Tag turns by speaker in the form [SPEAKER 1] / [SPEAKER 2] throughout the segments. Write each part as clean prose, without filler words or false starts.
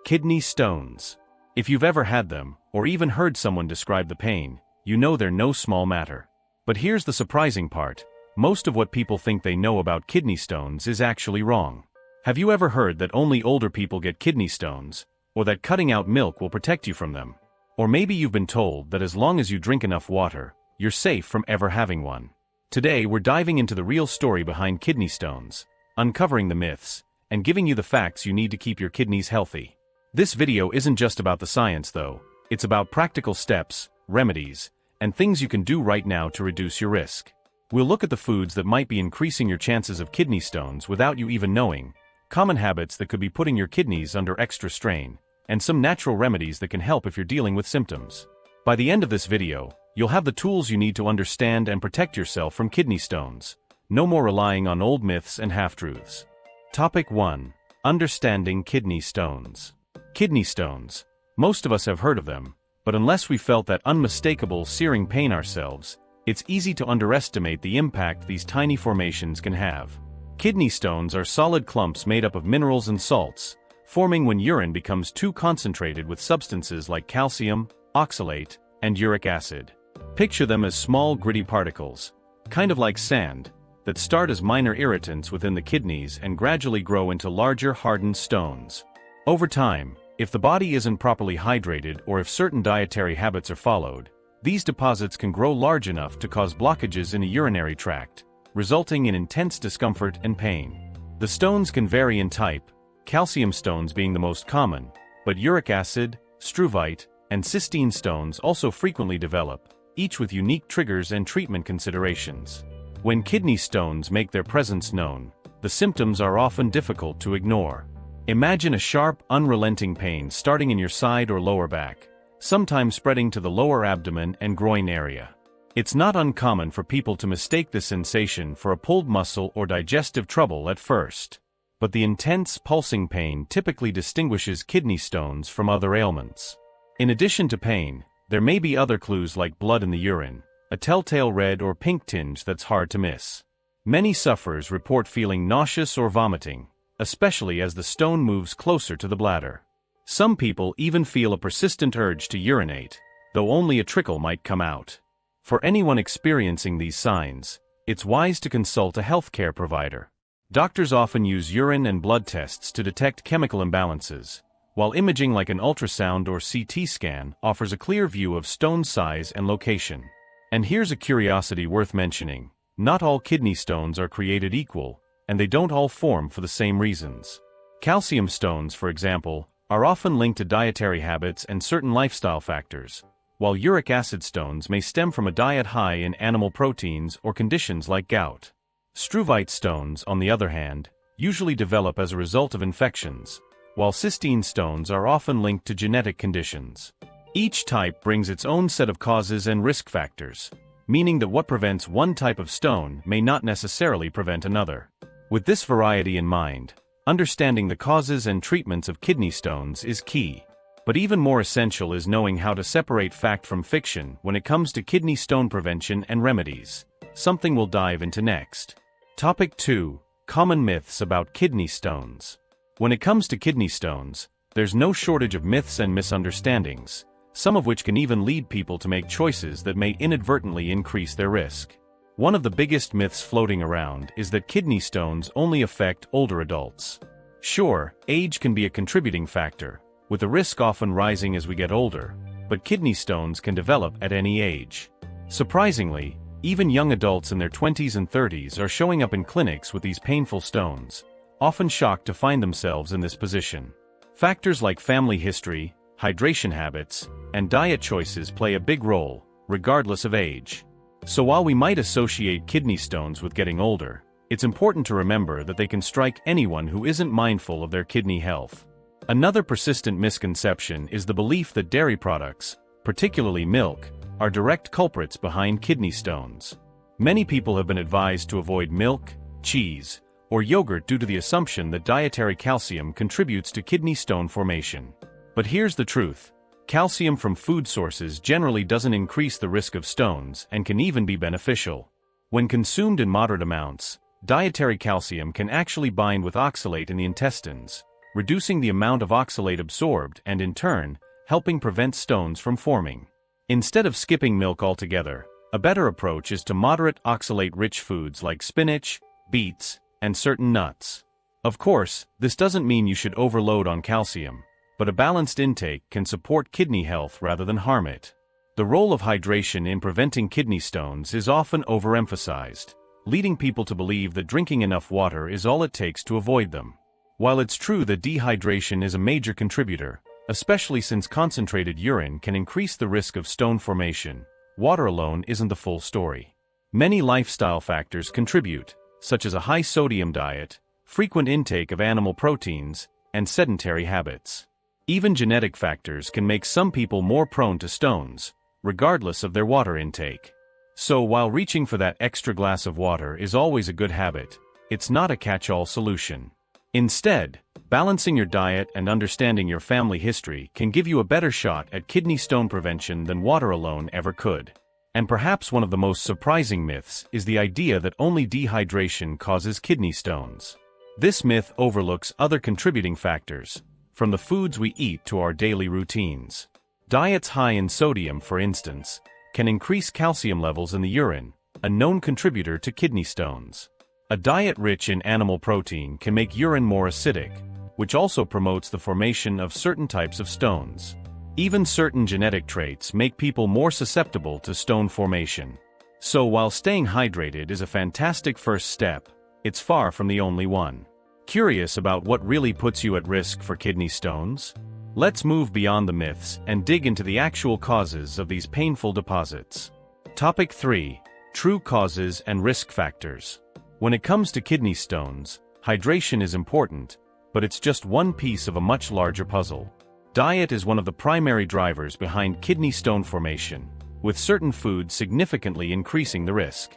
[SPEAKER 1] Kidney stones. If you've ever had them, or even heard someone describe the pain, you know they're no small matter. But here's the surprising part. Most of what people think they know about kidney stones is actually wrong. Have you ever heard that only older people get kidney stones, or that cutting out milk will protect you from them? Or maybe you've been told that as long as you drink enough water, you're safe from ever having one. Today we're diving into the real story behind kidney stones, uncovering the myths, and giving you the facts you need to keep your kidneys healthy. This video isn't just about the science though, it's about practical steps, remedies, and things you can do right now to reduce your risk. We'll look at the foods that might be increasing your chances of kidney stones without you even knowing, common habits that could be putting your kidneys under extra strain, and some natural remedies that can help if you're dealing with symptoms. By the end of this video, you'll have the tools you need to understand and protect yourself from kidney stones. No more relying on old myths and half-truths. Topic 1. Understanding kidney stones. Kidney stones. Most of us have heard of them, but unless we felt that unmistakable searing pain ourselves, it's easy to underestimate the impact these tiny formations can have. Kidney stones are solid clumps made up of minerals and salts, forming when urine becomes too concentrated with substances like calcium, oxalate, and uric acid. Picture them as small gritty particles, kind of like sand, that start as minor irritants within the kidneys and gradually grow into larger hardened stones. Over time, if the body isn't properly hydrated or if certain dietary habits are followed, these deposits can grow large enough to cause blockages in the urinary tract, resulting in intense discomfort and pain. The stones can vary in type, calcium stones being the most common, but uric acid, struvite, and cystine stones also frequently develop, each with unique triggers and treatment considerations. When kidney stones make their presence known, the symptoms are often difficult to ignore. Imagine a sharp, unrelenting pain starting in your side or lower back, sometimes spreading to the lower abdomen and groin area. It's not uncommon for people to mistake this sensation for a pulled muscle or digestive trouble at first. But the intense, pulsing pain typically distinguishes kidney stones from other ailments. In addition to pain, there may be other clues like blood in the urine, a telltale red or pink tinge that's hard to miss. Many sufferers report feeling nauseous or vomiting, especially as the stone moves closer to the bladder. Some people even feel a persistent urge to urinate, though only a trickle might come out. For anyone experiencing these signs, it's wise to consult a healthcare provider. Doctors often use urine and blood tests to detect chemical imbalances, while imaging like an ultrasound or CT scan offers a clear view of stone size and location. And here's a curiosity worth mentioning. Not all kidney stones are created equal, and they don't all form for the same reasons. Calcium stones, for example, are often linked to dietary habits and certain lifestyle factors, while uric acid stones may stem from a diet high in animal proteins or conditions like gout. Struvite stones, on the other hand, usually develop as a result of infections, while cystine stones are often linked to genetic conditions. Each type brings its own set of causes and risk factors, meaning that what prevents one type of stone may not necessarily prevent another. With this variety in mind, understanding the causes and treatments of kidney stones is key. But even more essential is knowing how to separate fact from fiction when it comes to kidney stone prevention and remedies, something we'll dive into next. Topic 2. Common myths about kidney stones. When it comes to kidney stones, there's no shortage of myths and misunderstandings, some of which can even lead people to make choices that may inadvertently increase their risk. One of the biggest myths floating around is that kidney stones only affect older adults. Sure, age can be a contributing factor, with the risk often rising as we get older, but kidney stones can develop at any age. Surprisingly, even young adults in their 20s and 30s are showing up in clinics with these painful stones, often shocked to find themselves in this position. Factors like family history, hydration habits, and diet choices play a big role, regardless of age. So while we might associate kidney stones with getting older, it's important to remember that they can strike anyone who isn't mindful of their kidney health. Another persistent misconception is the belief that dairy products, particularly milk, are direct culprits behind kidney stones. Many people have been advised to avoid milk, cheese, or yogurt due to the assumption that dietary calcium contributes to kidney stone formation. But here's the truth. Calcium from food sources generally doesn't increase the risk of stones and can even be beneficial. When consumed in moderate amounts, dietary calcium can actually bind with oxalate in the intestines, reducing the amount of oxalate absorbed and in turn, helping prevent stones from forming. Instead of skipping milk altogether, a better approach is to moderate oxalate-rich foods like spinach, beets, and certain nuts. Of course, this doesn't mean you should overload on calcium, but a balanced intake can support kidney health rather than harm it. The role of hydration in preventing kidney stones is often overemphasized, leading people to believe that drinking enough water is all it takes to avoid them. While it's true that dehydration is a major contributor, especially since concentrated urine can increase the risk of stone formation, water alone isn't the full story. Many lifestyle factors contribute, such as a high-sodium diet, frequent intake of animal proteins, and sedentary habits. Even genetic factors can make some people more prone to stones, regardless of their water intake. So while reaching for that extra glass of water is always a good habit, it's not a catch-all solution. Instead, balancing your diet and understanding your family history can give you a better shot at kidney stone prevention than water alone ever could. And perhaps one of the most surprising myths is the idea that only dehydration causes kidney stones. This myth overlooks other contributing factors, from the foods we eat to our daily routines. Diets high in sodium, for instance, can increase calcium levels in the urine, a known contributor to kidney stones. A diet rich in animal protein can make urine more acidic, which also promotes the formation of certain types of stones. Even certain genetic traits make people more susceptible to stone formation. So while staying hydrated is a fantastic first step, it's far from the only one. Curious about what really puts you at risk for kidney stones? Let's move beyond the myths and dig into the actual causes of these painful deposits. Topic 3. True causes and risk factors. When it comes to kidney stones, hydration is important, but it's just one piece of a much larger puzzle. Diet is one of the primary drivers behind kidney stone formation, with certain foods significantly increasing the risk.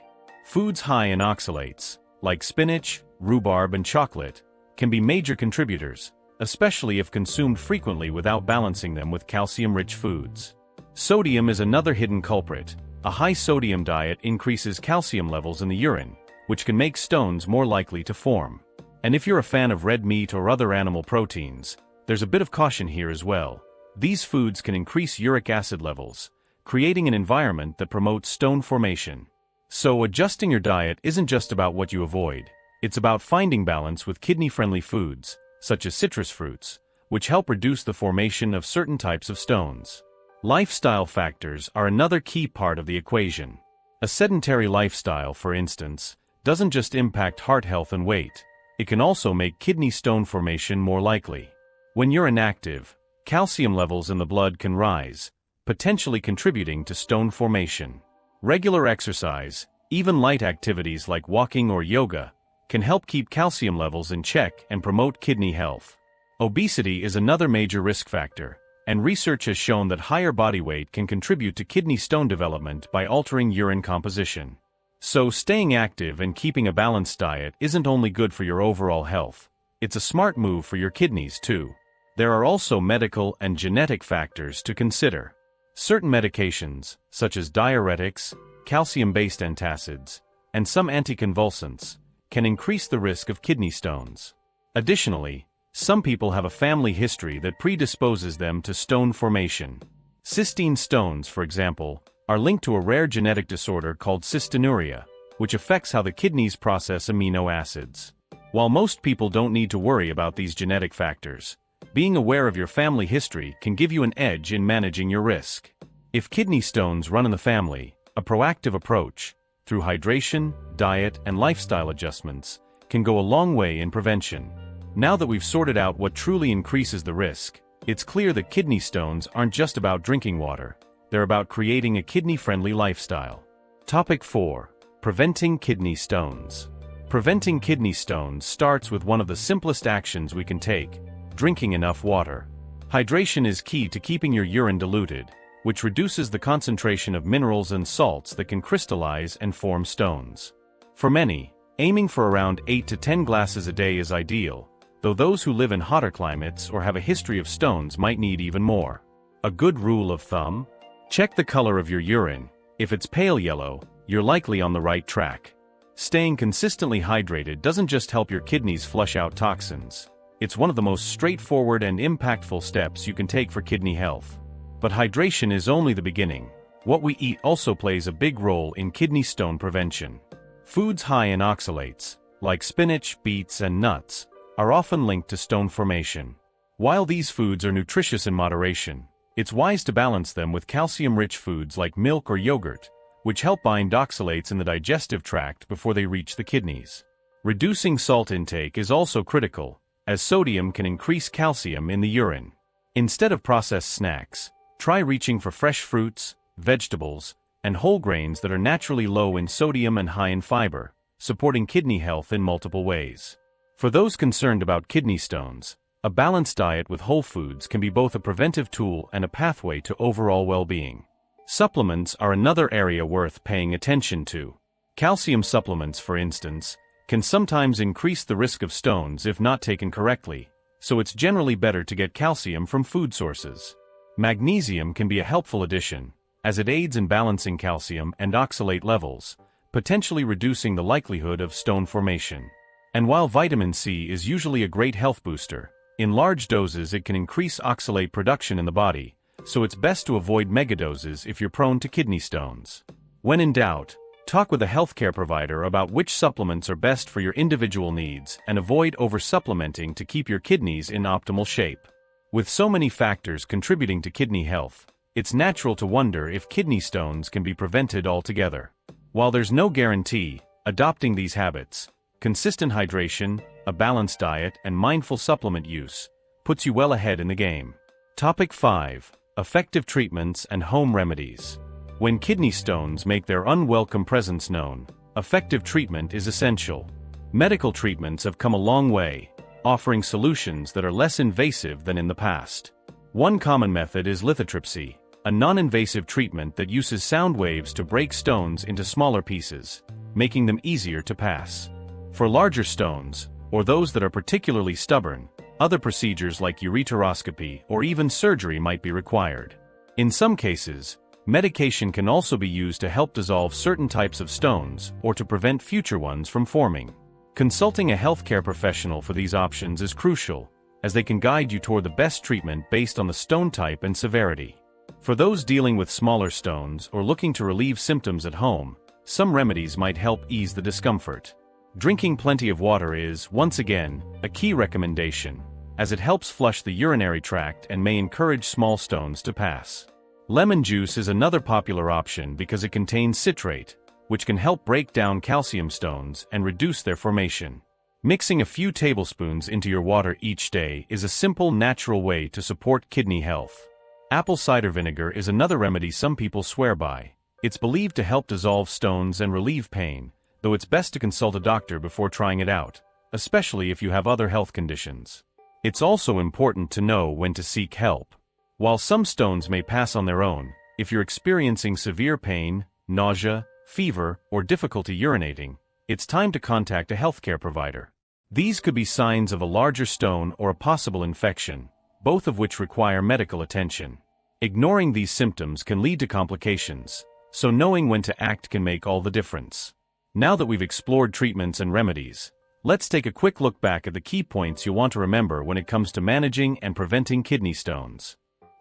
[SPEAKER 1] Foods high in oxalates, like spinach, rhubarb, and chocolate, can be major contributors, especially if consumed frequently without balancing them with calcium-rich foods. Sodium is another hidden culprit. A high-sodium diet increases calcium levels in the urine, which can make stones more likely to form. And if you're a fan of red meat or other animal proteins, there's a bit of caution here as well. These foods can increase uric acid levels, creating an environment that promotes stone formation. So adjusting your diet isn't just about what you avoid, it's about finding balance with kidney-friendly foods, such as citrus fruits, which help reduce the formation of certain types of stones. Lifestyle factors are another key part of the equation. A sedentary lifestyle, for instance, doesn't just impact heart health and weight, it can also make kidney stone formation more likely. When you're inactive, calcium levels in the blood can rise, potentially contributing to stone formation. Regular exercise, even light activities like walking or yoga, can help keep calcium levels in check and promote kidney health. Obesity is another major risk factor, and research has shown that higher body weight can contribute to kidney stone development by altering urine composition. So staying active and keeping a balanced diet isn't only good for your overall health, it's a smart move for your kidneys too. There are also medical and genetic factors to consider. Certain medications, such as diuretics, calcium-based antacids, and some anticonvulsants, can increase the risk of kidney stones. Additionally, some people have a family history that predisposes them to stone formation. Cystine stones, for example, are linked to a rare genetic disorder called cystinuria, which affects how the kidneys process amino acids. While most people don't need to worry about these genetic factors, being aware of your family history can give you an edge in managing your risk. If kidney stones run in the family, a proactive approach, through hydration, diet, and lifestyle adjustments, can go a long way in prevention. Now that we've sorted out what truly increases the risk, it's clear that kidney stones aren't just about drinking water, they're about creating a kidney-friendly lifestyle. Topic 4. Preventing kidney stones. Preventing kidney stones starts with one of the simplest actions we can take: drinking enough water. Hydration is key to keeping your urine diluted, which reduces the concentration of minerals and salts that can crystallize and form stones. For many, aiming for around 8 to 10 glasses a day is ideal, though those who live in hotter climates or have a history of stones might need even more. A good rule of thumb? Check the color of your urine. If it's pale yellow, you're likely on the right track. Staying consistently hydrated doesn't just help your kidneys flush out toxins, It's one of the most straightforward and impactful steps you can take for kidney health. But hydration is only the beginning. What we eat also plays a big role in kidney stone prevention. Foods high in oxalates, like spinach, beets, and nuts, are often linked to stone formation. While these foods are nutritious in moderation, it's wise to balance them with calcium-rich foods like milk or yogurt, which help bind oxalates in the digestive tract before they reach the kidneys. Reducing salt intake is also critical, as sodium can increase calcium in the urine. Instead of processed snacks, try reaching for fresh fruits, vegetables, and whole grains that are naturally low in sodium and high in fiber, supporting kidney health in multiple ways. For those concerned about kidney stones, a balanced diet with whole foods can be both a preventive tool and a pathway to overall well-being. Supplements are another area worth paying attention to. Calcium supplements, for instance, can sometimes increase the risk of stones if not taken correctly, so it's generally better to get calcium from food sources. Magnesium can be a helpful addition, as it aids in balancing calcium and oxalate levels, potentially reducing the likelihood of stone formation. And while vitamin C is usually a great health booster, in large doses it can increase oxalate production in the body, so it's best to avoid megadoses if you're prone to kidney stones. When in doubt, talk with a healthcare provider about which supplements are best for your individual needs and avoid over-supplementing to keep your kidneys in optimal shape. With so many factors contributing to kidney health, it's natural to wonder if kidney stones can be prevented altogether. While there's no guarantee, adopting these habits, consistent hydration, a balanced diet, and mindful supplement use, puts you well ahead in the game. Topic 5. Effective treatments and home remedies. When kidney stones make their unwelcome presence known, effective treatment is essential. Medical treatments have come a long way, offering solutions that are less invasive than in the past. One common method is lithotripsy, a non-invasive treatment that uses sound waves to break stones into smaller pieces, making them easier to pass. For larger stones, or those that are particularly stubborn, other procedures like ureteroscopy or even surgery might be required. In some cases, medication can also be used to help dissolve certain types of stones or to prevent future ones from forming. Consulting a healthcare professional for these options is crucial, as they can guide you toward the best treatment based on the stone type and severity. For those dealing with smaller stones or looking to relieve symptoms at home, some remedies might help ease the discomfort. Drinking plenty of water is, once again, a key recommendation, as it helps flush the urinary tract and may encourage small stones to pass. Lemon juice is another popular option because it contains citrate, which can help break down calcium stones and reduce their formation. Mixing a few tablespoons into your water each day is a simple, natural way to support kidney health. Apple cider vinegar is another remedy some people swear by. It's believed to help dissolve stones and relieve pain, though it's best to consult a doctor before trying it out, especially if you have other health conditions. It's also important to know when to seek help. While some stones may pass on their own, if you're experiencing severe pain, nausea, fever, or difficulty urinating, it's time to contact a healthcare provider. These could be signs of a larger stone or a possible infection, both of which require medical attention. Ignoring these symptoms can lead to complications, so knowing when to act can make all the difference. Now that we've explored treatments and remedies, let's take a quick look back at the key points you'll want to remember when it comes to managing and preventing kidney stones.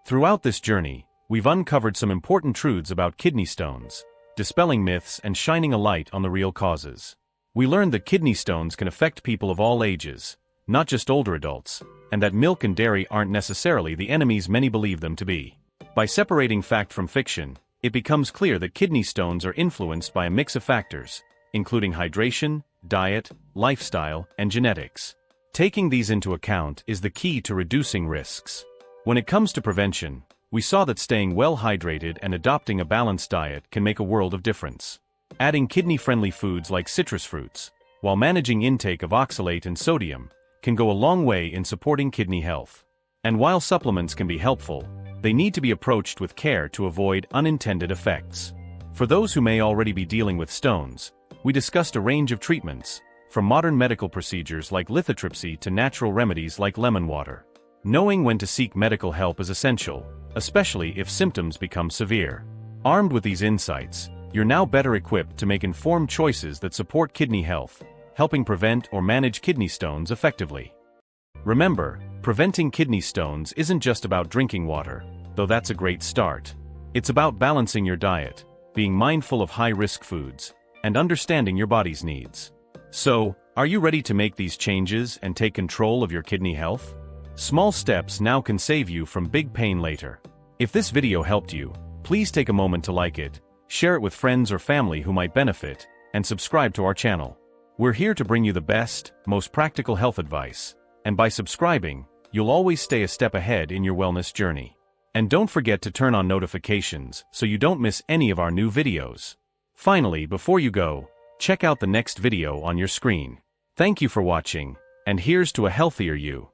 [SPEAKER 1] Throughout this journey, we've uncovered some important truths about kidney stones, dispelling myths and shining a light on the real causes. We learned that kidney stones can affect people of all ages, not just older adults, and that milk and dairy aren't necessarily the enemies many believe them to be. By separating fact from fiction, it becomes clear that kidney stones are influenced by a mix of factors, including hydration, diet, lifestyle, and genetics. Taking these into account is the key to reducing risks. When it comes to prevention, we saw that staying well hydrated and adopting a balanced diet can make a world of difference. Adding kidney-friendly foods like citrus fruits, while managing intake of oxalate and sodium, can go a long way in supporting kidney health. And while supplements can be helpful, they need to be approached with care to avoid unintended effects. For those who may already be dealing with stones, we discussed a range of treatments, from modern medical procedures like lithotripsy to natural remedies like lemon water. Knowing when to seek medical help is essential, especially if symptoms become severe. Armed with these insights, you're now better equipped to make informed choices that support kidney health, helping prevent or manage kidney stones effectively. Remember, preventing kidney stones isn't just about drinking water, though that's a great start. It's about balancing your diet, being mindful of high-risk foods, and understanding your body's needs. So, are you ready to make these changes and take control of your kidney health? Small steps now can save you from big pain later. If this video helped you, please take a moment to like it, share it with friends or family who might benefit, and subscribe to our channel. We're here to bring you the best, most practical health advice, and by subscribing, you'll always stay a step ahead in your wellness journey. And don't forget to turn on notifications so you don't miss any of our new videos. Finally, before you go, check out the next video on your screen. Thank you for watching, and here's to a healthier you.